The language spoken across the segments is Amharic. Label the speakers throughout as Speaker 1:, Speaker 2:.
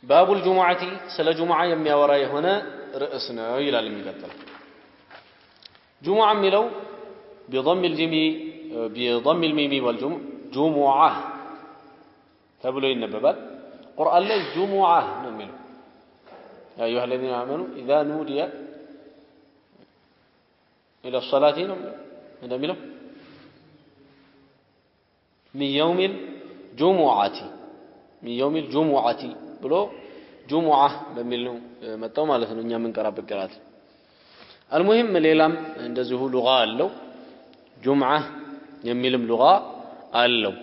Speaker 1: باب الجمعة سلا جمعة يمي وراي هنا رأسنا إلى المقدر جمعة ملو بضم الميم والجمع جمعة تبلو النببات قرآن لي جمعة نملو يا أيها الذين آمنوا إذا نودي إلى الصلاة نملو من يوم الجمعة بلو جمعة بملو متى ما لثنو نيا من قراب القرات المهم ليلام እንደዚሁ لغة አለው جمعة የሚልም لغة አለው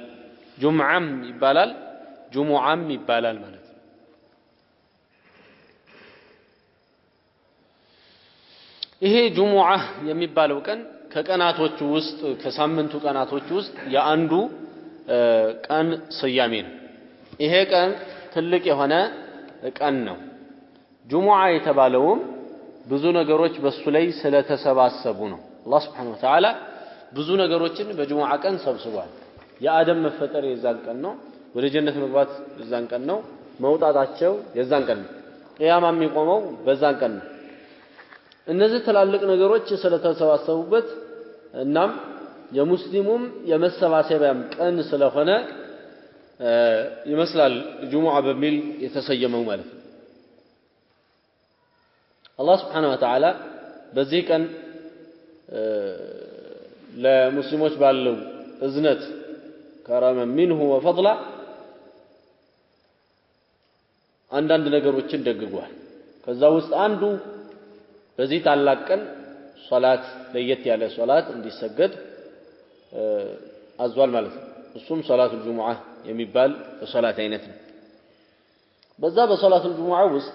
Speaker 1: جمعም ይባላል جمعም ይባላል ማለት ይሄ جمعة የሚባለው ቀን ከቀናቶቹ ውስጥ ከሳምንቱ ቀናቶቹ ውስጥ የአንዱ ቀን ስያሜ ነው ይሄ ቀን ትልቅ የሆነ ቀን ነው ጁሙዓ የተባለውም ብዙ ነገሮች በሱ ላይ ስለተሰባሰቡ ነው አላህ Subhanahu Wa Ta'ala ብዙ ነገሮችን በጁሙዓ ቀን ሰብስቧል የአደም መፈጠር የዛን ቀን ነው ወደ ጀነት መግባት የዛን ቀን ነው መውጣታቸው የዛን ቀን ነው ቂያማ የሚቆመው በዛን ቀን ነው እነዚህ ትላልቅ ነገሮች ስለተሰባሰቡበት እናም የሙስሊሙም የመሰባሰቢያም ቀን ስለሆነ ይመስላል ጁሙዓ በሚል የተሰየመው ማለት ነው አላህ Subhanahu Wa Ta'ala በዚህ ቀን ለሙስሊሞች ባለው እዝነት ከረመ منه وفضلا አንዳንድ ነገሮችን ደግጓል ከዛ ውስጥ አንዱ በዚህ ታላቅ ቀን ሶላት ለየት ያለ ሶላት እንዲሰገድ አዟል ማለት ነው እሱም ሶላቱል ጁሙዓ የሚባል ሶላት አይነት ነው በዛ በሶላቱል ጁሙዓ ውስጥ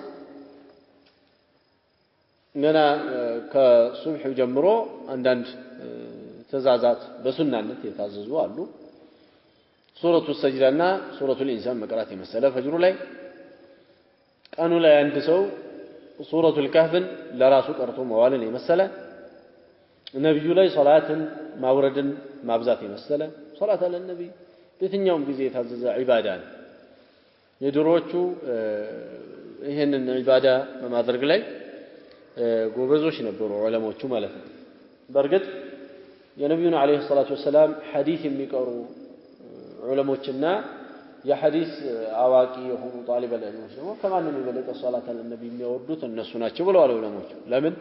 Speaker 1: ገና ከሱብህ ጀምሮ አንዳንድ ትእዛዛት በሱናነት የታዘዙ አሉ ሱረቱ ሰጅዳና ሱረቱል ኢንሳን መቅራት የመሰለ ፈጅሩ ላይ ቀኑ ላይ አንድ ሰው ሱረቱል ከህፍን ለራሱ ቀርቶ መዋልን የመሰለ ነብዩ ላይ ሶላትን ማውረድን ማብዛት የመሰለ ሶላት አለ ነብይ በየትኛውም ጊዜ የታዘዘ ዒባዳ ነው የድሮቹ ይሄንን ዒባዳ በማድረግ ላይ ጎበዞች ነበሩ ዑለሞቹ ማለት ነው በርግጥ የነብዩን አለይሂ ሰላቱ ወሰለም ሐዲስ የሚቀሩ ዑለሞችና የሐዲስ አዋቂ የሆኑ ጣሊበ ዒልሞች ደግሞ ከማንም የበለጠ ሶላት አለ ነብይ የሚያወርዱት እነሱ ናቸው ብለዋል ዑለሞቹ ለምን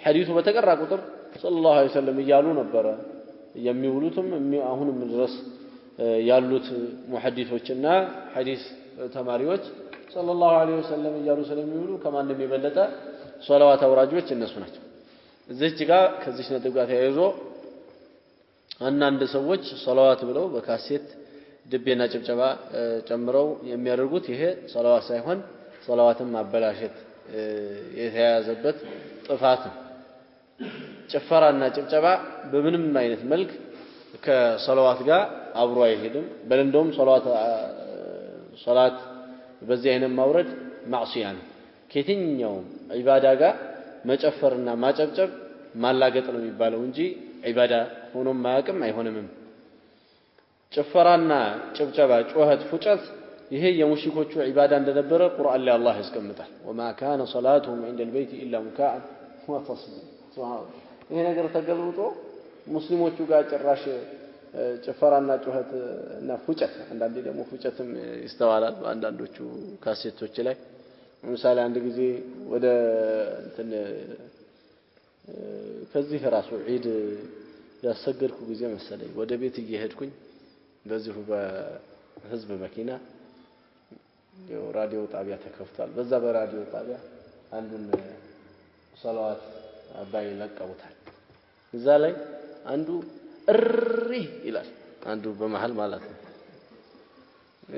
Speaker 1: ሐዲሱ በተቀራ ቁጥር ሰለላሁ ዐለይሂ ወሰለም ይያሉ ነበር የሚውሉትም አሁንም ድረስ ያሉት ሙሐዲሶችና ሐዲስ ተማሪዎች ሰለላሁ ዐለይሂ ወሰለም ይያሉ ስለሚውሉ ከማንም የበለጠ ሶላዋት አውራጆች እነሱ ናቸው እዚህ ጋር ከዚህ ነጥብ ጋር ተያይዞ አንዳንድ ሰዎች ሶላዋት ብለው በካሴት ድቤና ጭብጨባ ጨምረው የሚያደርጉት ይሄ ሶላዋት ሳይሆን ሶላዋትን ማበላሸት የተያያዘበት ጥፋት ነው ጭፈራና ጭብጨባ በምንም አይነት መልክ ከሶላዋት ጋር አብሮ አይሄድም በለንዶም ሶላት በዚህ አይነት ማውረድ ማዕሲያ ነው ከየትኛው ዒባዳ ጋር መጨፈርና ማጨብጨብ ማላገጥ ነው የሚባለው እንጂ ዒባዳ ሆኖ ማያቅም አይሆንም ጭፈራና ጭብጨባ ጩኸት ፉጨት ይሄ የሙሽሪኮቹ ዒባዳ እንደነበረ ቁርአን ላይ አላህ ያስቀምጣል وما كان صلاتهم عند البيت الا مكاء وتصديا ይሄ ነገር ተገልብጦ ሙስሊሞቹ ጋር ጭራሽ ጭፈራና ጩኸት እና ፉጨት አንዳንዴ ደግሞ ፉጨትም ይስተዋላል በአንዳንዶቹ ካሴቶች ላይ ለምሳሌ አንድ ጊዜ ወደ እንትን ከዚህ ራሱ ዒድ ያሰገድኩ ጊዜ መሰለኝ ወደ ቤት እየሄድኩኝ በዚሁ በህዝብ መኪና ራዲዮ ጣቢያ ተከፍቷል በዛ በራዲዮ ጣቢያ አንዱን ሶላዋት አባይ ለቀውታል እዛ ላይ አንዱ እሪ ይላል አንዱ በመሃል ማለት ነው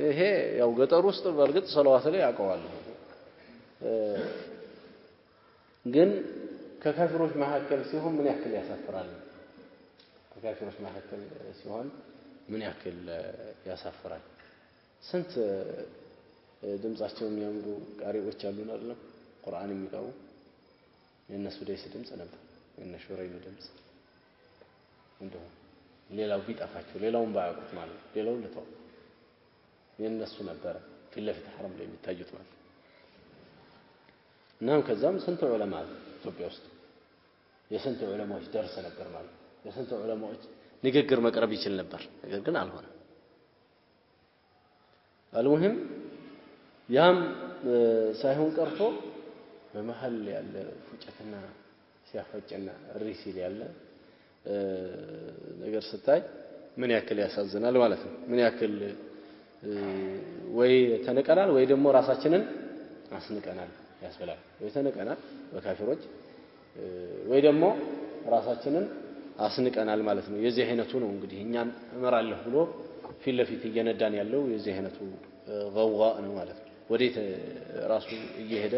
Speaker 1: ይሄ ያው ገጠር ውስጥ በርግጥ ሶላዋት ላይ ያቀዋል ግን ከካፊሮች መካከል ሲሆን ምን ያክል ያሳፍራል ከካፊሮች መካከል ሲሆን ምን ያክል ያሳፍራል ስንት ድምጻቸው የሚያምሩ ቃሪዎች አሉን አይደል ቁርአን የሚቀሩ የነሱ ደስ ድምጽ ነበር የነሱ ሹረይም ድምጽ እንደው ሌላው ቢጣፋቸው ሌላውን ባያውቁት ማለት ሌላው ለተው የነሱ ነበር ፊት ለፊት ሐረም ላይ የሚታዩት ማለት እናም ከዛም ስንት ዑለማ ኢትዮጵያ ውስጥ የስንት ዑለማዎች ደርስ ነበር ማለት የስንት ዑለማዎች ንግግር መቅረብ ይችል ነበር ነገር ግን አልሆነም አልሙሂም ያም ሳይሆን ቀርቶ በመሃል ያለ ፉጨትና ሲያፈጭና ሪሲል ያለ ነገር ስታይ ምን ያክል ያሳዝናል ማለት ነው ምን ያክል ወይ ተነቀናል ወይ ደግሞ ራሳችንን አስንቀናል ያስበላል ወይ ተነቀናል በካፊሮች ወይ ደግሞ ራሳችንን አስንቀናል ማለት ነው የዚህ አይነቱ ነው እንግዲህ እኛን እመራለሁ ብሎ ፊት ለፊት እየነዳን ያለው የዚህ አይነቱ ገውጋ ነው ማለት ነው ወዴት ራሱ እየሄደ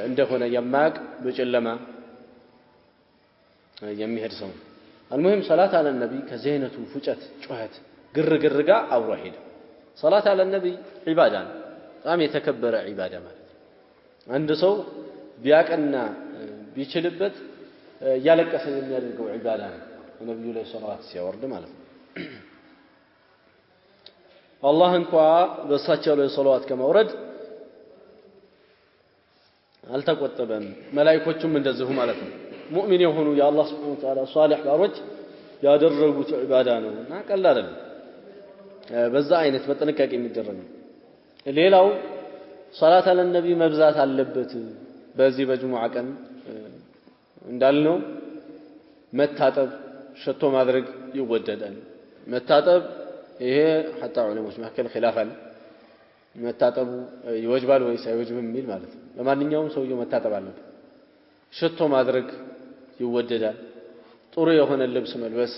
Speaker 1: እንደሆነ የማያውቅ በጨለማ የሚሄድ ሰው المهم صلاه على النبي ከዚህ አይነቱ ፉጨት ጩኸት ግርግር ጋር አብሮ ሄደ صلاه على النبي ዒባዳ ነው በጣም የተከበረ ዒባዳ ማለት አንድ ሰው ቢያቀና ቢችልበት ያለቀሰ የሚያደርገው ዒባዳ ነው ነብዩ ላይ ሶላዋት ሲያወርድ ማለት ነው አላህ እንኳን በእሳቸው ላይ ሶላዋት ከማውረድ አልተቆጠበም መላእክቶቹም እንደዚሁ ማለት ነው ሙእሚን የሆኑ የአላህ Subhanahu Wa Ta'ala ሷሊህ ባሮች ያደረጉት ዒባዳ ነውና ቀላል አይደለም በዛ አይነት በጥንቃቄ የሚደረግ ነው ሌላው ሶላት አለ ነብይ መብዛት አለበት በዚህ በጁሙዓ ቀን እንዳልነው መታጠብ ሸቶ ማድረግ ይወደዳል መታጠብ ይሄ حتى ዑለሞች መካከል ኺላፍ አለ መታጠቡ ይወጅባል ወይስ አይወጅብም የሚል ማለት ነው ለማንኛውም ሰውየው መታጠብ አለበት ሸቶ ማድረግ ይወደዳል ጥሩ የሆነ ልብስ መልበስ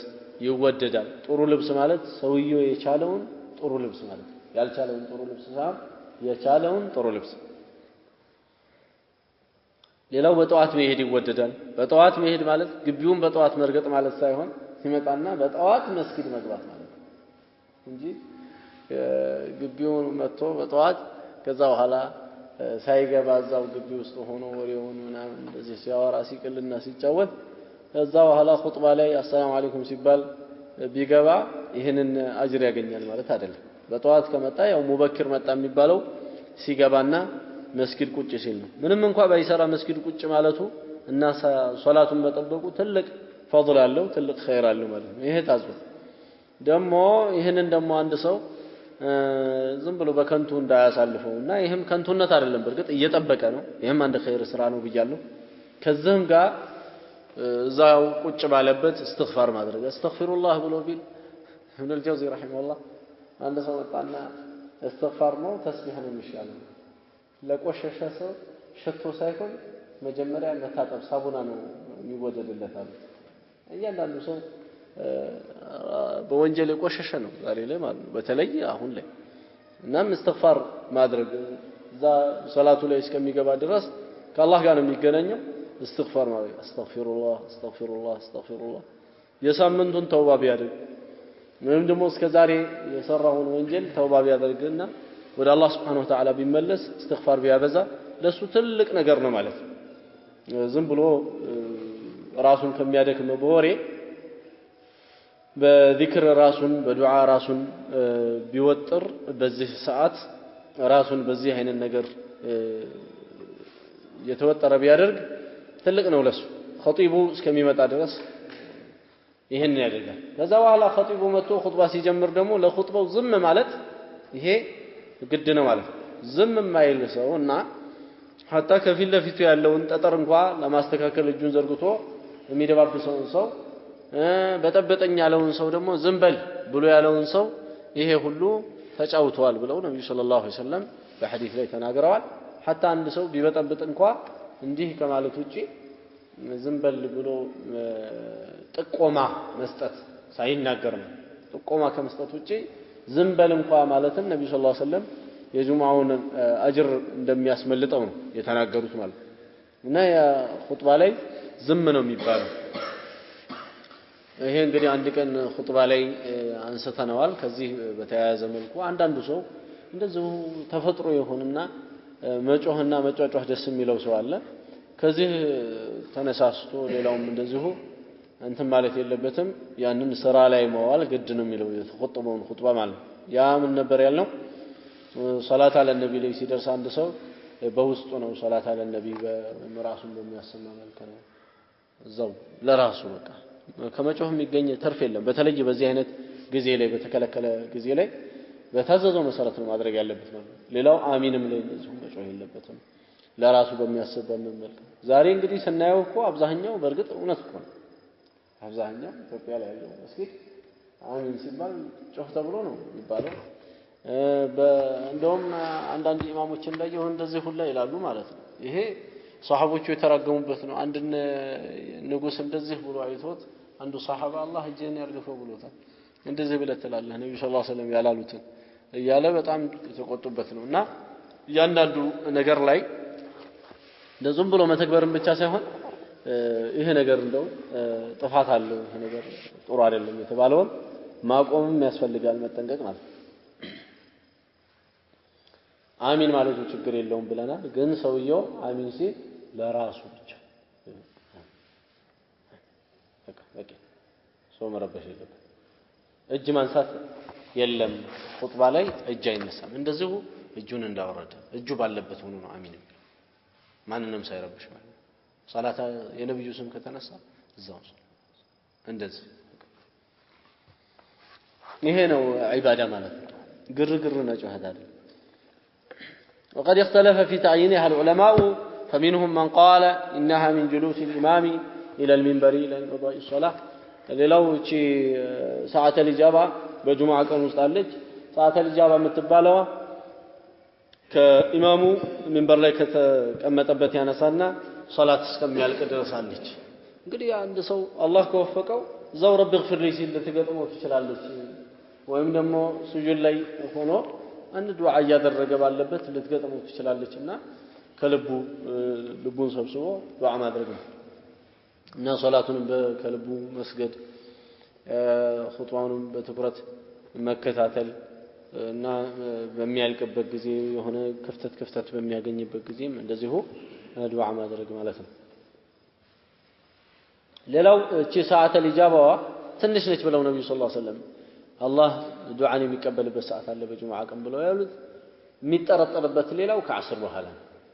Speaker 1: ይወደዳል ጥሩ ልብስ ማለት ሰውየው የቻለውን ጥሩ ልብስ ማለት ያልቻለውን ጥሩ ልብስ ሳይሆን የቻለውን ጥሩ ልብስ ሌላው በጠዋት መሄድ ይወደዳል በጠዋት መሄድ ማለት ግቢውን በጠዋት መርገጥ ማለት ሳይሆን ሲመጣና በጠዋት መስጊድ መግባት ማለት እንጂ ግቢውን መጥቶ በጠዋት ከዛ በኋላ ሳይገባ እዛው ግቢ ውስጥ ሆኖ ወሬውን ምናምን እንደዚህ ሲያወራ ሲቅልና ሲጫወት ከዛ በኋላ ኹጥባ ላይ አሰላሙ አለይኩም ሲባል ቢገባ ይሄንን አጅር ያገኛል ማለት አይደለም በጠዋት ከመጣ ያው ሙበክር መጣ የሚባለው ሲገባና መስጊድ ቁጭ ሲል ነው ምንም እንኳን ባይሰራ መስጊድ ቁጭ ማለቱ እና ሶላቱን መጠበቁ ትልቅ ፈضል አለው ትልቅ ኸይር አለው ማለት ነው ይሄ ታዝቦ ደግሞ ይሄንን ደግሞ አንድ ሰው ዝም ብሎ በከንቱ እንዳያሳልፈውና ይሄም ከንቱነት አይደለም በርግጥ እየጠበቀ ነው ይሄም አንድ ኸይር ስራ ነው ብያለሁ ከዚህም ጋር እዛው ቁጭ ባለበት እስትግፋር ማድረግ አስተግፊሩላህ ብሎ ቢል ኢብኑ አልጀውዚ ረሂመሁላህ አንድ ሰው ወጣና እስትግፋር ነው ተስቢህ ነው የሚሻለው ለቆሸሸ ሰው ሽቶ ሳይሆን መጀመሪያ መታጠብ ሳቡና ነው የሚወደድለታል እያንዳንዱ ሰው በወንጀል የቆሸሸ ነው ዛሬ ላይ ማለት ነው በተለይ አሁን ላይ እናም እስትግፋር ማድረግ እዛ ሶላቱ ላይ እስከሚገባ ድረስ ከአላህ ጋር ነው የሚገናኘው استغفر ما استغفر الله استغفر الله استغفر الله የሳምንቱን ተውባ ቢያደርግ ምንም ደግሞ እስከዛሬ የሰራውን ወንጀል ተውባ ቢያደርግና ወደ አላህ Subhanahu Wa Ta'ala ቢመለስ استغفار ቢያበዛ ለሱ ትልቅ ነገር ነው ማለት ነው ዝም ብሎ ራሱን ከሚያደክም በወሬ በዚክር ራሱን በዱዓ ራሱን ቢወጥር በዚህ ሰዓት ራሱን በዚህ አይነት ነገር የተወጠረ ቢያደርግ ትልቅ ነው ለሱ ኸጢቡ እስከሚመጣ ድረስ ይሄን ያደርጋል ከዛ በኋላ ኸጢቡ መጥቶ ኹጥባ ሲጀምር ደግሞ ለኹጥባው ዝም ማለት ይሄ ግድ ነው ማለት ዝም የማይል ሰውና hatta ከፊት ለፊቱ ያለውን ጠጠር እንኳን ለማስተካከል እጁን ዘርግቶ የሚደባብሰውን ሰው በጠበጠኝ ያለውን ሰው ደግሞ ዝም በል ብሎ ያለውን ሰው ይሄ ሁሉ ተጫውቷል ብለው ነብዩ ሰለላሁ ዐለይሂ ወሰለም በሐዲስ ላይ ተናግረዋል hatta አንድ ሰው ቢበጠብጥ እንኳን እንዲህ ከማለት ውጪ ዝም በል ብሎ ጥቆማ መስጠት ሳይናገር ነው ጥቆማ ከመስጠት ውጪ ዝም በል እንኳን ማለትን ነብዩ ሰለላሁ ዐለይሂ ወሰለም የጁምዓውን አጅር እንደሚያስመልጠው ነው የተናገሩት ማለት እና ያ ኹጥባ ላይ ዝም ነው የሚባለው ይሄ እንግዲህ አንድ ቀን ኹጥባ ላይ አንስተናዋል ከዚህ በተያያዘ መልኩ አንዳንዱ ሰው እንደዚሁ ተፈጥሮ ይሆንና መጮህና መጫጫህ ደስ የሚለው ሰው አለ ከዚህ ተነሳስቶ ሌላውም እንደዚሁ እንትን ማለት የለበትም ያንን ስራ ላይ መዋል ግድ ነው የሚለው የተخطበውን ኹጥባ ማለት ያ ምን ነበር ያልነው ሶላት አለ ነብዩ ላይ ሲደርስ አንድ ሰው በውስጡ ነው ሶላት አለ ነብይ በራሱን በሚያሰማ መልኩ ነው እዛው ለራሱ በቃ ከመጮህ የሚገኝ ተርፍ የለም በተለይ በዚህ አይነት ጊዜ ላይ በተከለከለ ጊዜ ላይ በታዘዘው መሰረት ነው ማድረግ ያለበት ማለት ሌላው አሚንም ላይ እንደዚሁ መጮህ የለበትም ለራሱ በሚያስብ መልኩ ዛሬ እንግዲህ ስናየው እኮ አብዛኛው በርግጥ እውነት እኮ ነው አብዛኛው ኢትዮጵያ ላይ ያለው መስጊድ አሚን ሲባል ጮህ ተብሎ ነው የሚባለው እንደውም አንዳንድ ኢማሞች እንዳየው እንደዚህ ሁላ ይላሉ ማለት ነው ይሄ ሷሃቦቹ የተራገሙበት ነው አንድ ንጉስ እንደዚህ ብሎ አይቶት አንዱ ሷሃባ አላህ እጄን ያርግፈው ብሎታል እንደዚህ ብለህ ትላለህ ነብዩ ሰለላሁ ዐለይሂ ወሰለም ያላሉትን እያለ በጣም የተቆጡበት ነውና ያንዳንዱ ነገር ላይ ለዝም ብሎ መተግበርን ብቻ ሳይሆን ይሄ ነገር እንደው ጥፋት አለው ይሄ ነገር ጥሩ አይደለም የተባለውን ማቆምም ያስፈልጋል መጠንቀቅ ማለት አሚን ማለቱ ችግር የለውም ብለናል ግን ሰውየው አሚን ሲል ለራሱ ብቻ በቃ ሰው መረበሽ የለበትም እጅ ማንሳት የለም ኹጥባ ላይ እጅ አይነሳም እንደዚሁ እጁን እንዳወረደ እጁ ባለበት ሆኖ ነው አሚን ማንንም ሳይረብሽ ማለት ሶላታ የነብዩ ስም ከተነሳ እዛው እንደዚህ ይሄ ነው ዒባዳ ማለት ግርግር ነው ጩኸት አይደል وقد اختلف في تعيينها العلماء فمنهم من قال إنها من جلوس الإمام إلى المنبر إلى قضاء الصلاة ሌላው እቺ ሰዓተ الإجابة በጁምዓ ቀን ውስጥ አለች ሰዓተ الإجابة የምትባለው ከኢማሙ ሚንበር ላይ ከተቀመጠበት ያነሳና ሶላት እስከሚያልቅ ድረስ አለች እንግዲህ አንድ ሰው አላህ ከወፈቀው ዘው ረብ اغفر لي ሲል ልትገጥመው ትችላለች ወይም ደግሞ ሱጁድ ላይ ሆኖ አንድ ዱዓ እያደረገ ባለበት ልትገጥመው ትችላለችና ከልቡ ልቡን ሰብስቦ ዱዓ ማድረግ ነው እና ሶላቱን በከልቡ መስገድ ኹጥባውን በትኩረት መከታተል እና በሚያልቅበት ጊዜ የሆነ ክፍተት በሚያገኝበት ጊዜም እንደዚሁ ዱዓ ማድረግ ማለት ነው ሌላው እቺ ሰዓተ الإجابة ትንሽ ነች ብለው ነብዩ ሰለላሁ ዐለይሂ ወሰለም አላህ ዱዓን የሚቀበልበት ሰዓት አለ በጁምዓ ቀን ብለው ያሉት የሚጠረጠርበት ሌላው ከዓስር በኋላ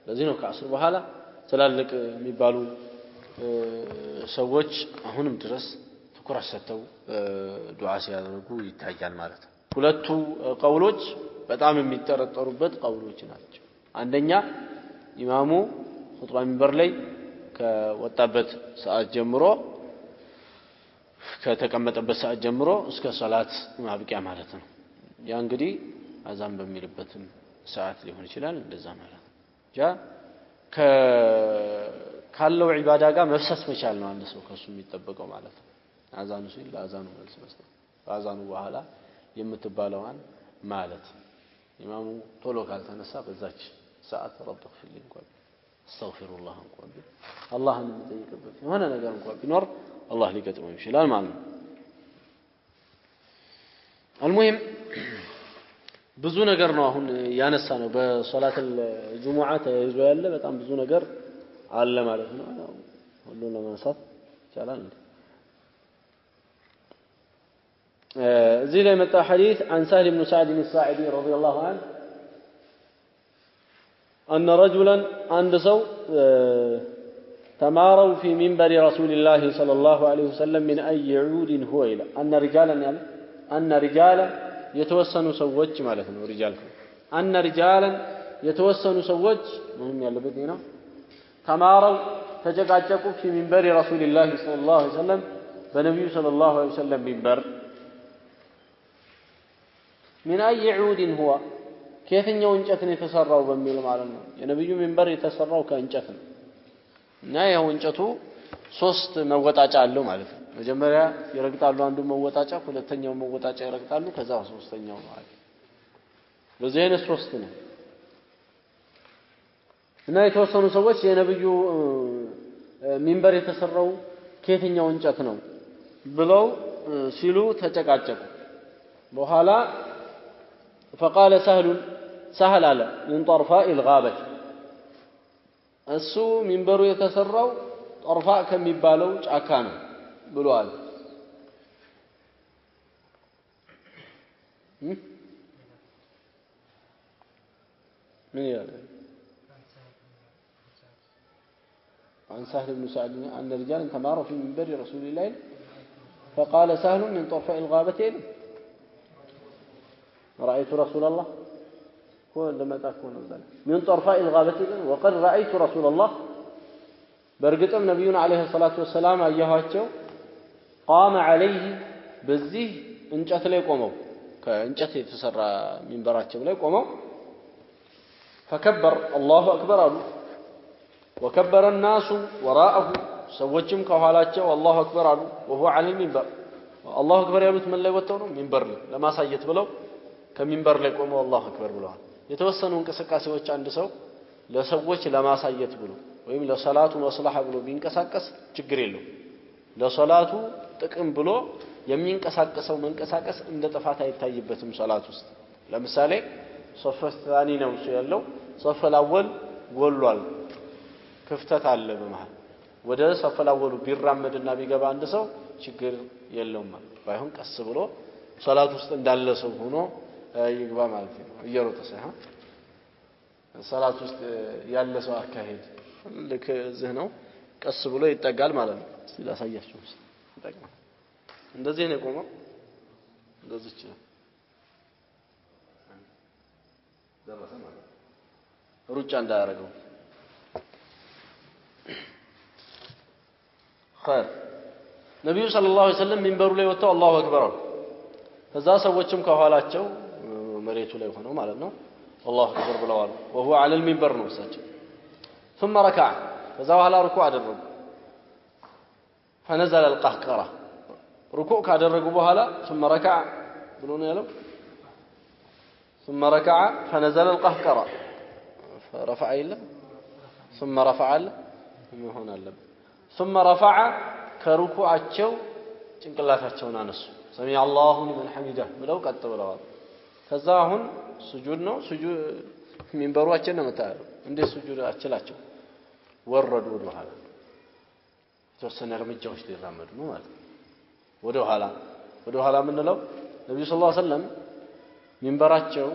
Speaker 1: ለዚህ ነው ከዓስር በኋላ ትላልቅ የሚባሉ ሰዎች አሁንም ድረስ ትኩረት ሰጥተው ዱዓ ሲያደርጉ ይታያል ማለት ነው ሁለቱ ቀውሎች በጣም የሚጠረጠሩበት ቀውሎች ናቸው አንደኛ ኢማሙ ኹጥባ ሚንበር ላይ ከወጣበት ሰዓት ጀምሮ ከተቀመጠበት ሰዓት ጀምሮ እስከ ሶላት ማብቂያ ማለት ነው ያ እንግዲህ አዛን በሚልበትም ሰዓት ሊሆን ይችላል እንደዛ ማለት ነው ያ ካለው ዒባዳ ጋር መፍሰስ መቻል ነው አንድ ሰው ከሱ የሚጠበቀው ማለት ነው አዛኑ ሲል ለአዛኑ መልስ መስጠት አዛኑ በኋላ የምትባለዋን ማለት ኢማሙ ቶሎ ካልተነሳ በዛች ሰዓት ረብ اغفر لي እንኳን አስተግፊሩላህ እንኳን አላህን የሚጠይቅበት የሆነ ነገር እንኳን ቢኖር አላህ ሊገጥመው ይችላል ማለት ነው المهم ብዙ ነገር ነው አሁን ያነሳ ነው በሶላት الجمعة ተይዞ ያለ በጣም ብዙ ነገር አለ ማለት ነው ሁሉን ለማንሳት ይቻላል እዚህ ላይ መጣ ሐዲስ عن سهل بن سعد الساعدي رضي الله عنه أن رجلا عند سو تماروا في منبر رسول الله صلى الله عليه وسلم من أي عود هو إلى أن رجالا يتوسنوا سوج مالتنا رجال أن رجالا يتوسنوا سوج مهم يلبد هنا تماروا تجاجقوا في منبر رسول الله صلى الله عليه وسلم بنبي صلى الله عليه وسلم منبر من أي عود هو كيف ينجتن يتسروا بميل معلنا የነብዩ منبر የተሰራው ከእንጨት ነው እና ያው እንጨቱ ሶስት መወጣጫ አለው ማለት ነው መጀመሪያ ይረግጣሉ አንዱ መወጣጫ ሁለተኛው መወጣጫ ይረግጣሉ ከዛ ሶስተኛው ማለት በዚህ አይነት ሶስት ነው እና የተወሰኑ ሰዎች የነብዩ منبر የተሰራው ከየትኛው እንጨት ነው ብለው ሲሉ ተጨቃጨቁ በኋላ فقال سهل على من طرفاء الغابة እሱ منبሩ የተሰራው طرفاء ከሚባለው ጫካ ነው ብለዋል ምን ያለ عن سهل بن سعد أن رجالا تماروا في منبر رسول الله فقال سهل من طرفاء الغابتين رأيت رسول الله هو لما تكون ذلك من طرفاء الغابتين وقد رأيت رسول الله برقتم نبينا عليه الصلاة والسلام أيهاتشو قام عليه بزيه انجت لي قوموا كانجت تسرى منبراتشو لي قوموا فكبر الله أكبر وكبر الناس وراءه سوتشم كهالاتشو والله أكبر وهو على المنبر الله أكبر يالوت من لا يوتونه منبر لما سايت بلو كمنبر لي قوموا الله أكبر بلوها የተወሰኑ እንቅስቃሴዎች አንድ ሰው ለሰዎች ለማሳየት ብሎ ወይም ለሰላቱ መስለሐ ብሎ ቢንቀሳቀስ ችግር የለው ለሰላቱ ጥቅም ብሎ የሚንቀሳቀሰው መንቀሳቀስ እንደ ጥፋት አይታይበትም ሰላት ውስጥ ለምሳሌ ሶፍ ثاني ነው ያለው ሶፍ አወል ጎሏል ክፍተት አለ በመሃል ወደ ሶፍ አወሉ ቢራመድና ቢገባ አንድ ሰው ችግር የለውም ባይሆን ቀስ ብሎ ሰላት ውስጥ እንዳለ ሰው ሆኖ ይግባ ማለት ነው እየሮጠ ሳይሆን ሰላት ውስጥ ያለ ሰው አካሄድ ልክ እዚህ ነው ቀስ ብሎ ይጠጋል ማለት ነው እስቲ ላሳያችሁ ይጠጋል እንደዚህ ነው ቆመው እንደዚህ ነው ደረሰ ማለት ሩጫ እንዳያረገው خير ነብዩ ሰለላሁ ዐለይሂ ወሰለም ሚንበሩ ላይ ወጣው አላሁ አክበር ከዛ ሰዎችም ከኋላቸው መሬቱ ላይ ሆነው ማለት ነው አላሁ አክበር ብለዋል وهو على المنبر ነው እሳቸው ثم ركع ከዛ በኋላ ሩኩዕ አደረጉ فنزل القهقرة ሩኩዕ ካደረጉ በኋላ ثم ركع ብሎ ነው ያለው ثم ركع فنزل القهقرة فرفع إلا ثم رفع هنا اللب ثم رفع كركوعቸው ጭንቅላታቸውን አነሱ سمع الله لمن حمده ብለው ቀጥ ብለዋል ከዛ አሁን ስጁድ ነው ስጁድ ሚንበሩአችን ነው መታየው እንደ ስጁድ አችላቸው ወረዱ ወደ ኋላ ተወሰነ እርምጃዎች ሊራመዱ ነው ማለት ወደ ኋላ ምንለው ነብዩ ሰለላሁ ዐለይሂ ወሰለም ሚንበራቸው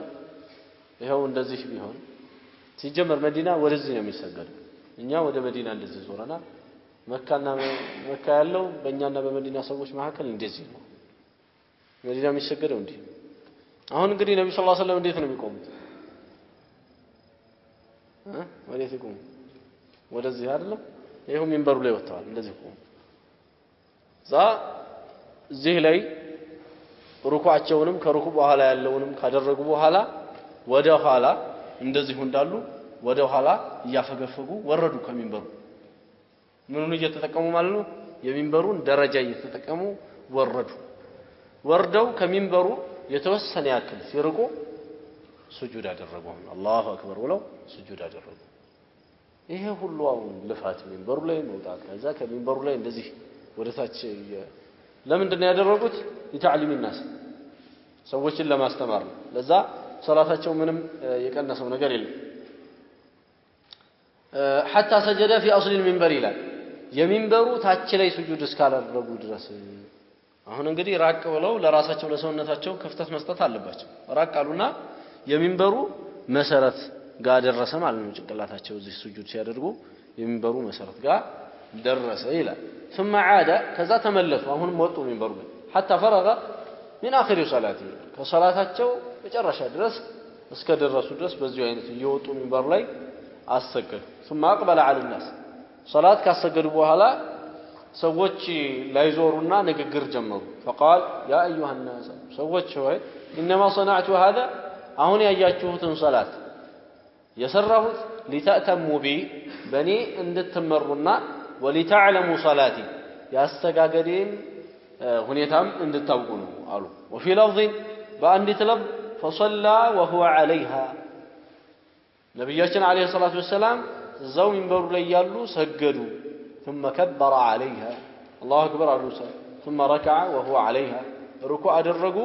Speaker 1: ይሄው እንደዚህ ቢሆን ሲጀመር መዲና ወደዚህ ነው የሚሰገደው እኛ ወደ መዲና እንደዚህ ዞረና መካ ያለው በእኛና በመዲና ሰዎች መካከል እንደዚህ ነው መዲና የሚሰገደው እንዴ አሁን እንግዲህ ነብዩ ሰለላሁ ዐለይሂ ወሰለም እንዴት ነው የሚቆሙት ወዴት ይቆሙ ወደዚህ አይደለም ይሄው ሚንበሩ ላይ ወጣዋል እንደዚህ ቆሙ እዚህ ላይ ሩኩዓቸውንም ከሩኩዕ በኋላ ያለውንም ካደረጉ በኋላ ወደ ኋላ እንደዚህ እንዳሉ ወደ ኋላ እያፈገፈጉ ወረዱ ከሚንበሩ ምኑን እየተጠቀሙ ማለት ነው የሚንበሩን ደረጃ እየተጠቀሙ ወርደው ከሚንበሩ የተወሰነ ያክል ሲርቁ ስጁድ አደረጉ አላሁ አክበር ብለው ስጁድ አደረጉ ይሄ ሁሉ አሁን ልፋት ሚንበሩ ላይ መውጣት ከዛ ከሚንበሩ ላይ እንደዚህ ወደታች ለምንድን ነው ያደረጉት ለታዕሊም الناس ሰዎችን ለማስተማር ነው ለዛ ሶላታቸው ምንም የቀነሰው ነገር የለም حتى سجد في اصل المنبر ይላል የሚንበሩ ታች ላይ ስጁድ እስካላደረጉ ድረስ አሁን እንግዲህ ራቅ ብለው ለራሳቸው ለሰውነታቸው ክፍተት መስጠት አለባቸው ራቅ አሉና የሚንበሩ መሰረት ጋር ደረሰ ማለት ነው ጭንቅላታቸው እዚህ ስጁድ ሲያደርጉ የሚንበሩ መሰረት ጋር ደረሰ ይላል ثم عاد ከዛ ተመለሱ አሁን ወጡ ሚንበሩ حتى فرغ من اخر صلاته ከሶላታቸው መጨረሻ ድረስ እስከ ደረሱ ድረስ በዚህ አይነት እየወጡ ሚንበር ላይ አሰገዱ ثم اقبل على الناس صلاه ካሰገዱ በኋላ ሰዎች ላይ ዞሩና ንግግር ጀመሩ فقال يا ايها الناس ሰዎች ሆይ انما صنعت هذا አሁን ያያችሁትን ሶላት የሰራሁት لتأتموا بي በኔ እንድትመሩና ولتعلموا صلاتي ያስተጋገዴን ሁኔታም እንድታውቁ ነው አሉ وفي لفظ በአንዲት ለብ فصلى وهو عليها ነብያችን አለይሂ ሰላቱ ወሰለም ዘው ሚንበሩ ላይ ያሉ ሰገዱ ثم كبر عليها الله اكبر አሉ ثم ركع وهو عليها ركوع አደረጉ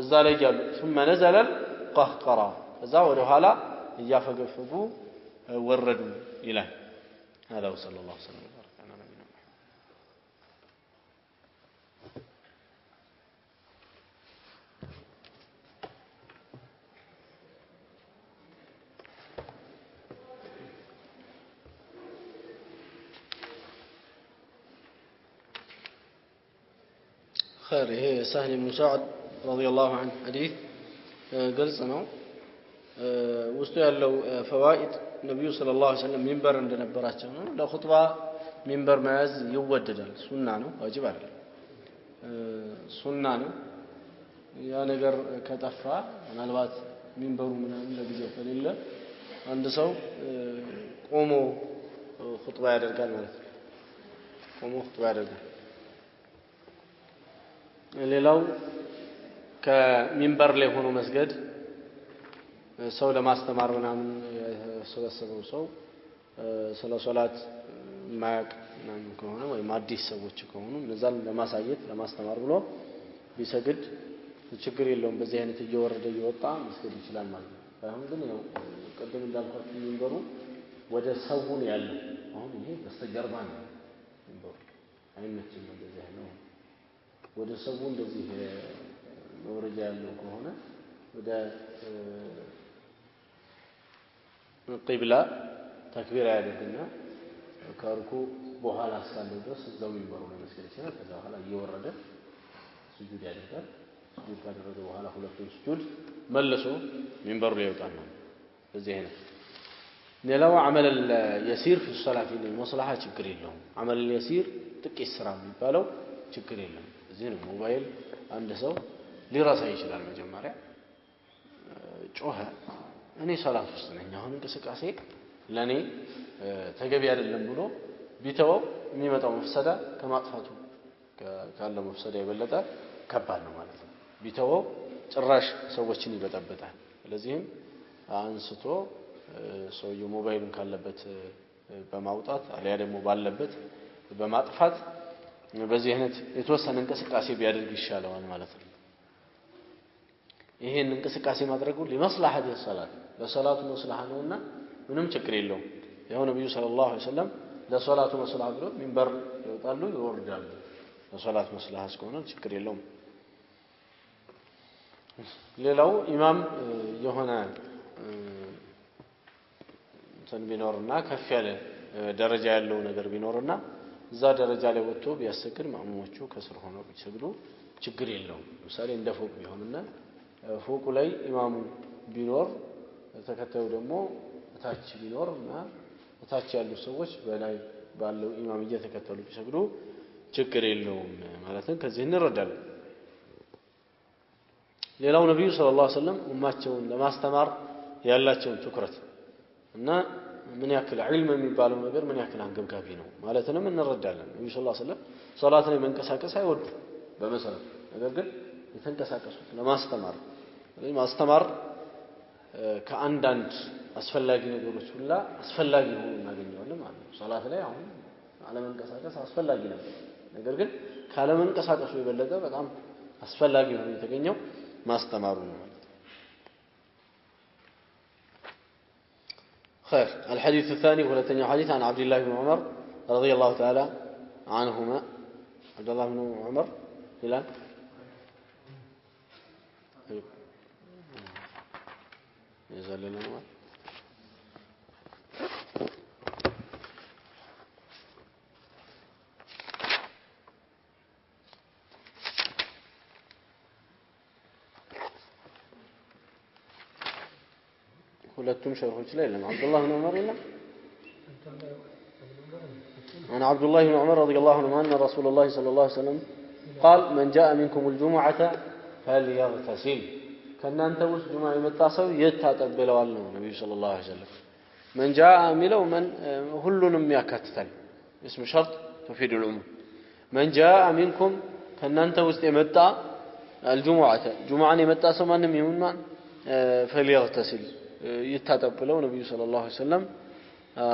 Speaker 1: እዛ ላይ ያሉ ثم نزل القهقرة እዛ ወደ ኋላ እያፈገፈጉ ወረዱ ይላል هذا وصلى الله وسلم وبارك على نبينا محمد خير هي سهل بن سعد رضي الله عنه حديث قلصنا ውስጡ ያለው ፈዋኢድ ነብዩ ሰለላሁ ዐለይሂ ወሰለም ሚንበር እንደነበራቸው ነው ለኹጥባ ሚንበር መያዝ ይወደዳል ሱና ነው ዋጅብ አይደለም ሱና ነው ያ ነገር ከጠፋ ምናልባት ሚንበሩ ምናምን ለጊዜው ከሌለ አንድ ሰው ቆሞ ኹጥባ ያደርጋል ማለት ነው ቆሞ ኹጥባ ያደርጋል ሌላው ከሚንበር ላይ ሆኖ መስገድ ሰው ለማስተማር ምናምን የተሰበሰበው ሰው ስለ ሶላት ማያቅ ምናምን ከሆነ ወይ አዲስ ሰዎች ከሆኑ እነዛን ለማሳየት ለማስተማር ብሎ ቢሰግድ ችግር የለውም በዚህ አይነት እየወረደ እየወጣ መስገድ ይችላል ማለት ነው አሁን ግን ያው ቀደም እንዳልኳችሁ ሚንበሩ ወደ ሰው ነው ያለው አሁን ይሄ በስተጀርባ ነው ሚንበሩ አይመችም እንደዚህ ነው ወደ ሰው እንደዚህ መውረጃ ያለው ከሆነ ወደ ቂብላ ተክቢራ ያደርግና ከርኩ በኋላ እስካለው ድረስ እዛው ሚንበሩ ላይ መስገድ ይችላል ከዛ በኋላ እየወረደ ስጁድ ያደርጋል ስጁድ ካደረገ በኋላ ሁለቱን ስጁድ መልሶ ሚንበሩ ላይ ይወጣል በዚህ አይነት ሌላው عمل اليسير في الصلاه للمصلحه ችግር የለውም عمل اليسير ጥቂት ስራ የሚባለው ችግር የለም እዚህ ነው ሞባይል አንድ ሰው ሊረሳ ይችላል መጀመሪያ ጮኸ እኔ ሰላት ውስጥ ነኝ አሁን እንቅስቃሴ ለኔ ተገቢ አይደለም ብሎ ቢተወው የሚመጣው መፍሰዳ ከማጥፋቱ ካለው መፍሰዳ የበለጠ ከባድ ነው ማለት ነው ቢተወው ጭራሽ ሰዎችን ይበጠበጣል ስለዚህም አንስቶ ሰውየው ሞባይሉን ካለበት በማውጣት አለያ ደግሞ ባለበት በማጥፋት በዚህ አይነት የተወሰነ እንቅስቃሴ ቢያደርግ ይሻላል ማለት ነው ይሄን እንቅስቃሴ ማድረጉ ለማስላሐት የሰላት ለሰላቱ መስላህ ነውና ምንም ችግር የለውም ያው ነብዩ ሰለላሁ ዐለይሂ ወሰለም ለሰላቱ መስላህ ብሎ ሚንበር ይወጣሉ ይወርዳሉ ለሰላት መስላህ እስከሆነ ችግር የለውም ሌላው ኢማም የሆነ ቢኖርና ከፍ ያለ ደረጃ ያለው ነገር ቢኖርና እዛ ደረጃ ላይ ወጥቶ ቢያሰግድ ማሙሞቹ ከስር ሆነው ቢሰግዱ ችግር የለውም ለምሳሌ እንደ ፎቅ ቢሆንና ፎቁ ላይ ኢማሙ ቢኖር ተከታዩ ደግሞ ታች ቢኖርና ታች ያሉ ሰዎች በላይ ባለው ኢማም እየተከተሉ ቢሰግዱ ችግር የለውም ማለት ነው ከዚህ እንረዳለን ሌላው ነብዩ ሰለላሁ ዐለይሂ ወሰለም ኡማቸውን ለማስተማር ያላቸውን ትኩረት እና ምን ያክል ዒልም የሚባለው ነገር ምን ያክል አንገብጋቢ ነው ማለትንም እንረዳለን ነብዩ ሰለላሁ ዐለይሂ ወሰለም ሶላት ላይ መንቀሳቀስ አይወዱ በመሰረቱ ነገር ግን የተንቀሳቀሱት ለማስተማር ማስተማር ከአንዳንድ አስፈላጊ ነገሮች ሁላ አስፈላጊ ሆኖ እናገኘዋለን ማለት ነው ሶላት ላይ አሁን አለመንቀሳቀስ አስፈላጊ ነው ነገር ግን ካለመንቀሳቀሱ የበለጠ በጣም አስፈላጊ ሆኖ የተገኘው ማስተማሩ ነው خير الحديث الثاني ولتني حديث عن عبد الله بن عمر رضي الله تعالى عنهما عبد الله بن عمر فلان يزال لنا ሁለቱም ሸርሆች ላይ ለማ አብዱላህ ብን ዑመር ይላል انا عبد الله بن عمر رضي الله عنه ان رسول الله صلى الله عليه وسلم قال من جاء منكم الجمعه فليغتسل ከናንተ ውስጥ ጁማ የመጣ ሰው ይታጠብ ብለዋል ነው ነብዩ ሰለላሁ ዐለይሂ ወሰለም من جاء ሚለው من ሁሉንም ያካትታል اسم شرط تفيد العموم من جاء منكم ከናንተ ውስጥ የመጣ الجمعه ጁማን የመጣ ሰው ማንንም ይሁን ማን فليغتسل ይታጠብ ብለው ነብዩ ሰለላሁ ዐለይሂ ወሰለም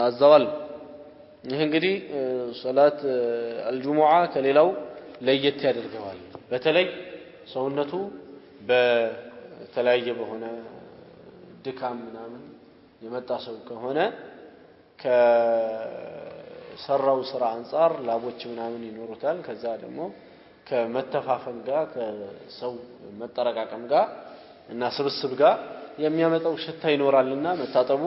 Speaker 1: አዘዋል ይሄ እንግዲህ ሶላት አልጁሙዓ ከሌላው ለየት ያደርገዋል በተለይ ሰውነቱ በተለያየ በሆነ ድካም ምናምን የመጣ ሰው ከሆነ ከሰራው ስራ አንፃር ላቦች ምናምን ይኖሩታል ከዛ ደግሞ ከመተፋፈን ጋር ከሰው መጠረቃቀም ጋር እና ስብስብ ጋር የሚያመጣው ሽታ ይኖራልና መታጠቡ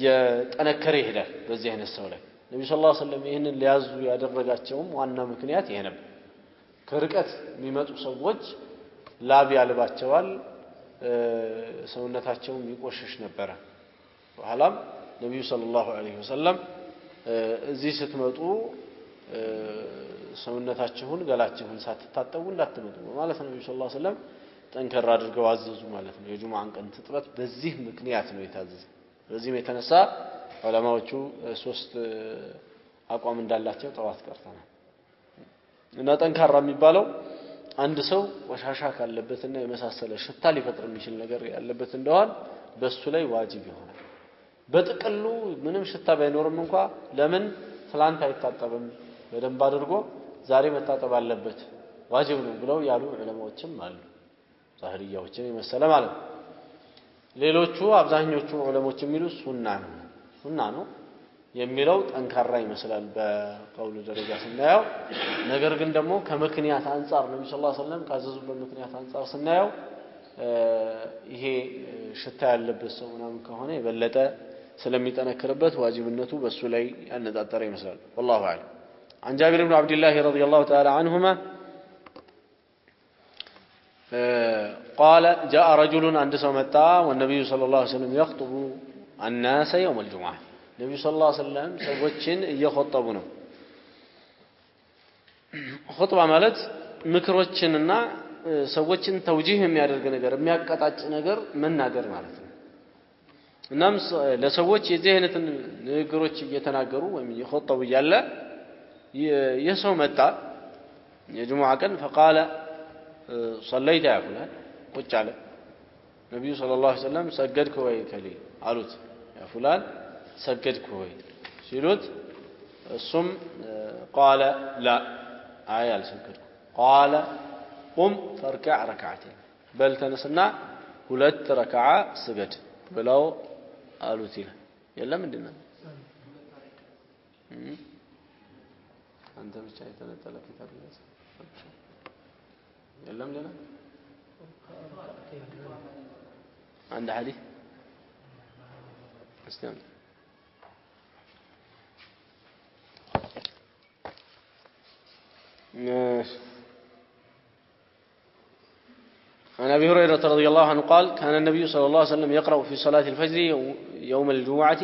Speaker 1: የጠነከረ ይሄዳል በዚህ አይነት ሰው ላይ ነብዩ ሰለላሁ ዐለይሂ ወሰለም ይሄንን ሊያዙ ያደረጋቸውም ዋና ምክንያት ይሄ ነበር ከርቀት የሚመጡ ሰዎች ላብ ያልባቸዋል ሰውነታቸውም ይቆሽሽ ነበር በኋላም ነብዩ ሰለላሁ ዐለይሂ ወሰለም እዚህ ስትመጡ ሰውነታችሁን ገላችሁን ሳትታጠቡ እንዳትመጡ ማለት ነብዩ ሰለላሁ ዐለይሂ ወሰለም ጠንከር አድርገው አዘዙ ማለት ነው የጁማዓን ቀን ትጥበት በዚህ ምክንያት ነው የታዘዘ በዚህም የተነሳ ዑለማዎቹ ሶስት አቋም እንዳላቸው ጠዋት ቀርተናል እና ጠንካራ የሚባለው አንድ ሰው ወሻሻ ካለበትና የመሳሰለ ሽታ ሊፈጥር የሚችል ነገር ያለበት እንደሆነ በሱ ላይ ዋጅብ ይሆናል በጥቅሉ ምንም ሽታ ባይኖርም እንኳን ለምን ትላንት አይታጠብም በደንብ አድርጎ ዛሬ መታጠብ አለበት ዋጅብ ነው ብለው ያሉ ዑለማዎችም አሉ ዛህሪያዎችን የመሰለ ማለት ነው ሌሎቹ አብዛኞቹ ዑለሞች የሚሉት ሱና ነው የሚለው ጠንካራ ይመስላል በቀውሉ ደረጃ ስናየው ነገር ግን ደግሞ ከመክንያት አንፃር ነብዩ ሰለላሁ ዐለይሂ ወሰለም ካዘዙበት ምክንያት አንፃር ስናየው ይሄ ሽታ ያለበት ሰው ምናምን ከሆነ የበለጠ ስለሚጠነክርበት ዋጅብነቱ በሱ ላይ ያነጣጠረ ይመስላል والله اعلم عن جابر بن عبد الله رضي الله تعالى عنهما قال جاء رجل عند سمتا والنبي صلى الله عليه وسلم يخطب الناس يوم الجمعه النبي صلى الله عليه وسلم ሰዎችን እየخطቡ ነው خطبه ማለት ምክሮችንና ሰዎችን ተውጂህ የሚያደርግ ነገር የሚያቀጣጭ ነገር መናገር ማለት ነው እናም ለሰዎች የዚህ አይነት ንግግሮች እየተናገሩ ወይም እየخطቡ ያለ የሰው መጣ የጁሙዓ ቀን فقال صليت يا فلان ቁጭ አለ ነብዩ ሰለላሁ ዐለይሂ ወሰለም ሰገድክ ወይ ከሊ አሉት ያ فلان ሰገድክ ወይ ሲሉት እሱም قال لا አይ አልሰገድኩም قال قم فاركع ركعتين بل ተነስና ሁለት ረካዓ ስገድ ብለው አሉት ይላል የለም እንደና አንተ ብቻ የተነጠለ ኪታብ ይዘህ የለም ለና عند حديث استنى عن أبي هريرة رضي الله عنه قال كان النبي صلى الله عليه وسلم يقرأ في صلاة الفجر يوم الجمعة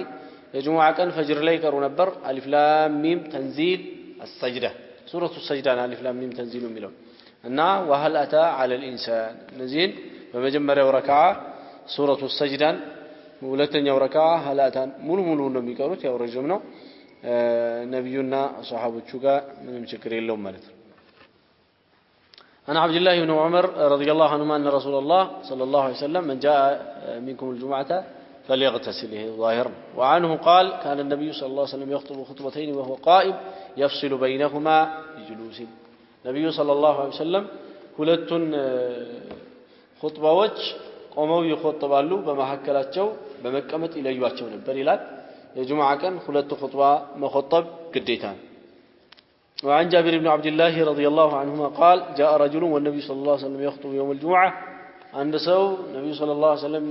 Speaker 1: الجمعة كان فجر ليك ونبر ألف لام ميم تنزيل السجدة سورة السجدة ألف لام ميم تنزيل ملون أنه وهل أتى على الإنسان نزين بمجمّر وركعة سورة السجدة ولتن وركعة هل أتى ملو نمي كروت يا ورجمنا نبينا صحابة شوكا من مشكرين لهم مالت أنا عبد الله بن عمر رضي الله عنهما أن رسول الله صلى الله عليه وسلم من جاء منكم الجمعة فليغتسل ظاهرا وعنه قال كان النبي صلى الله عليه وسلم يخطب خطبتين وهو قائم يفصل بينهما بجلوس النبي صلى الله عليه وسلم ሁለቱን ኹጥባዎች ቆመው ይخطባሉ በመሐከላቸው በመቀመጥ ይለዩዋቸው ነበር ይላል የጁምዓ ቀን ሁለት ኹጥባ መخطብ ግዴታ ነው وعن جابر بن عبد الله رضي الله عنهما قال جاء رجل والنبي صلى الله عليه وسلم يخطب يوم الجمعة عند سو النبي صلى الله عليه وسلم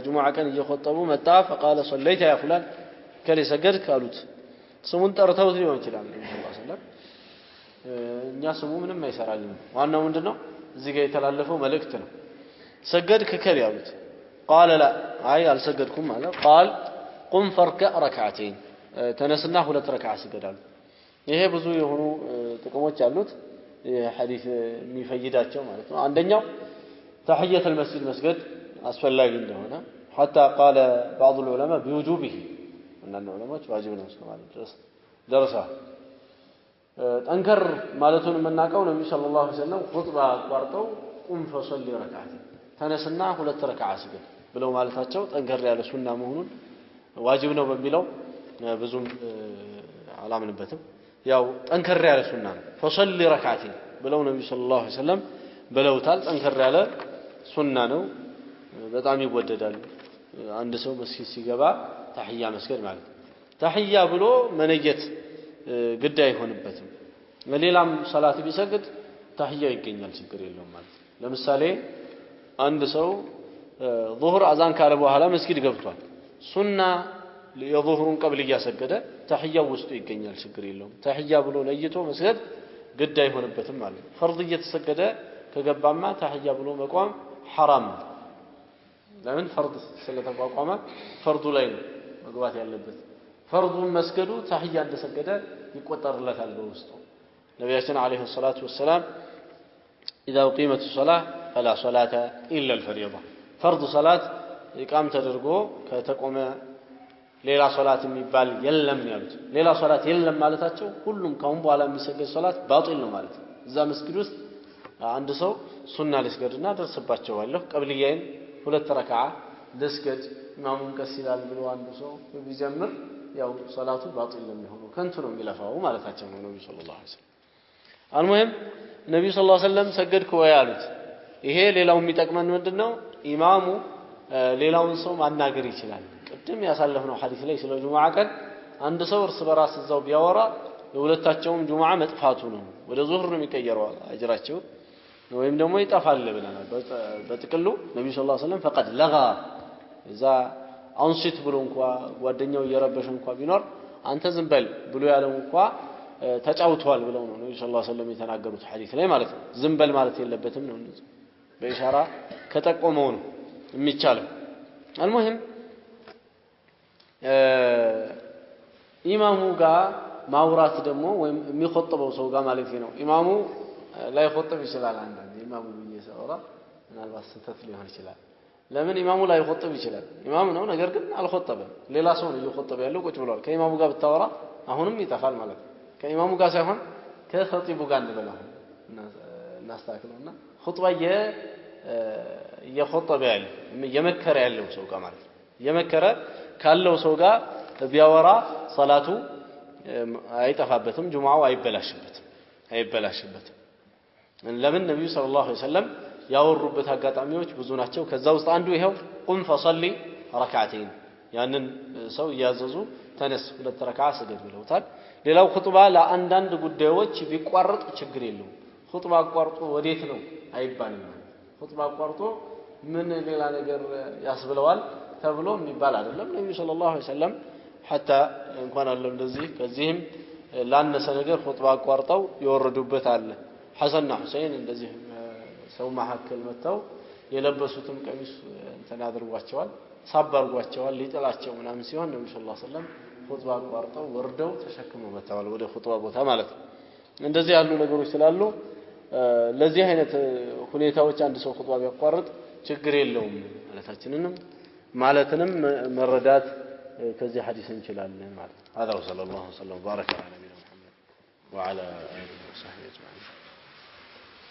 Speaker 1: جمعة كان يخطبوا متى فقال صليت يا فلان كان سجدك قالوت سمون طرتوت ሊሆን ይችላል النبي صلى الله عليه وسلم እኛ ስሙ ምንም አይሰራልም ዋናው ምንድነው እዚህ ጋር የተላለፈው መልእክት ነው ሰገድክ ከል ያሉት قال لا አይ አልሰገድኩም ማለት قال قم فركع ركعتين ተነስና ሁለት ረካዓ ስገዳሉ ይሄ ብዙ የሆኑ ጥቅሞች አሉት ሐዲስ የሚፈይዳቸው ማለት ነው አንደኛው تحية المسجد مسجد አስፈላጊ እንደሆነ حتى قال بعض العلماء بوجوبه አንዳንድ ዑለማዎች ዋጅብ ነው ማለት ደረሰ ጠንከር ማለቱን የምናውቀው ነብዩ ሰለላሁ ዐለይሂ ወሰለም ኹጥባ አቋርጠው ቁም ፈሰሊ ረካዓት ተነስና ሁለት ረካዓ ስገድ ብለው ማለታቸው ጠንከር ያለ ሱና መሆኑን ዋጅብ ነው በሚለው ብዙም አላምንበትም ያው ጠንከር ያለ ሱና ነው ፈሰሊ ረካዓት ብለው ነብዩ ሰለላሁ ዐለይሂ ወሰለም ብለውታል ጠንከር ያለ ሱና ነው በጣም ይወደዳል አንድ ሰው መስጊድ ሲገባ ተህያ መስገድ ማለት ተህያ ብሎ መነየት ግድ አይሆንበትም ለሌላም ሶላት ቢሰግድ ተህያ ይገኛል ችግር የለውም ማለት ለምሳሌ አንድ ሰው ዙህር አዛን ካለ በኋላ መስጊድ ገብቷል ሱና የዙህሩን ቀብል ያሰገደ ተህያው ውስጡ ይገኛል ችግር የለውም ተህያ ብሎ ለይቶ መስገድ ግድ አይሆንበትም ማለት ነው ፈርድ እየተሰገደ ከገባማ ተህያ ብሎ መቆም حرام ለምን ፈርድ ስለተቋቋመ ፈርዱ ላይ ነው መግባት ያለበት ፈርዱን መስገዱ ተህያ እንደሰገደ ይቆጠርለታል በውስጡ ነብያችን አለይሂ ሰላቱ ወሰለም اذا اقيمت الصلاه فلا صلاه الا الفريضه فرض صلاه ኢቃም ተደርጎ ከተቆመ ሌላ ሶላት የሚባል የለም ያሉት ሌላ ሶላት የለም ማለታቸው ሁሉም ካሁን በኋላ የሚሰገድ ሶላት ባጢል ነው ማለት ነው እዛ መስጊድ ውስጥ አንድ ሰው ሱና ሊስገድና ደርስባቸዋለሁ ቀብልያዬን 2 ረካዓ ልስገድ ኢማሙን ቀስ ይላል ብሎ አንድ ሰው ቢጀምር ያው ሶላቱ ባጢል ነው የሚሆነው ከንቱ ነው የሚለፋው ማለታቸው ነው ነብዩ ሰለላሁ ዐለይሂ ወሰለም አልሙሂም ነብዩ ሰለላሁ ዐለይሂ ወሰለም ሰገድኩ ወይ አሉት ይሄ ሌላው የሚጠቅመን ምንድነው ኢማሙ ሌላውን ሰው ማናገር ይችላል ቅድም ያሳለፈነው ሐዲስ ላይ ስለ ጁሙዓ ቀን አንድ ሰው እርስ በራስ እዛው ቢያወራ ለሁለታቸውም ጁሙዓ መጥፋቱ ነው ወደ ዙህር ነው የሚቀየረው አጅራቸው ወይም ደግሞ ይጠፋል ብለናል በጥቅሉ ነብዩ ሰለላሁ ዐለይሂ ወሰለም فقد لغى እዛ አንሲት ብሎ እንኳን ጓደኛው እየረበሸ እንኳን ቢኖር አንተ ዝም በል ብሎ ያለው እንኳን ተጫውቷል ብለው ነው ነብዩ ሰለላሁ ዐለይሂ ወሰለም የተናገሩት ሐዲስ ላይ ማለት ነው ዝም በል ማለት የለበትም ነው በኢሻራ ከጠቆመው ነው የሚቻለው አልሙሂም ኢማሙ ጋር ማውራት ደግሞ ወይም የሚخطበው ሰው ጋር ማለት ነው ኢማሙ ላይ خطብ ይችላል አንዳንዴ ኢማሙ እየሰራ ምናልባት ስተት ሊሆን ይችላል ለምን ኢማሙ ላይ خطብ ይችላል ኢማሙ ነው ነገር ግን አልخطበም ሌላ ሰው ነው እየخطበ ያለው ቁጭ ብሏል ከኢማሙ ጋር ብታወራ አሁንም ይጠፋል ማለት ነው ከኢማሙ ጋር ሳይሆን ከኸጢቡ ጋር እንበላው እናስተካክለውና خطባ የخطበ ያለው የመከረ ያለው ሰው ጋር ማለት ነው የመከረ ካለው ሰው ጋር ቢያወራ ሶላቱ አይጠፋበትም ጁሙዓው አይበላሽበትም ለምን ነብዩ ሰለላሁ ዐለይሂ ወሰለም ያወሩበት አጋጣሚዎች ብዙ ናቸው ከዛ ውስጥ አንዱ ይሄው ቁም ፈصلي ረካዓተይን ያንን ሰው ያዘዙ ተነስ 2 ረካዓ ስገድ ብለውታል ሌላው ኹጥባ ለአንዳንድ ጉዳዮች ቢቋረጥ ችግር የለውም ኹጥባ አቋርጦ ወዴት ነው አይባልም ኹጥባ አቋርጦ ምን ሌላ ነገር ያስብለዋል ተብሎ የሚባል አይደለም ነብዩ ሰለላሁ ዐለይሂ ወሰለም حتى እንኳን አለ እንደዚህ ከዚህም ላነሰ ነገር ኹጥባ አቋርጠው ይወረዱበት አለ ሐሰንና ሁሰይን እንደዚህ ሰው መሐከል መተው የለበሱትም ቀሚስ እንተና አድርጓቸዋል ሳባርጓቸዋል ሊጥላቸው ምናምን ሲሆን ነብዩ ሰለላሁ ዐለይሂ ወሰለም ኹጥባ አቋርጠው ወርደው ተሸክመው መተዋል ወደ ኹጥባ ቦታ ማለት ነው እንደዚህ ያሉ ነገሮች ስላሉ ለዚህ አይነት ሁኔታዎች አንድ ሰው ኹጥባ ቢያቋርጥ ችግር የለውም ማለትንም መረዳት ከዚህ ሐዲስ እንችላለን ማለት هذا وصلى الله وسلم وبارك على نبينا محمد وعلى اله وصحبه اجمعين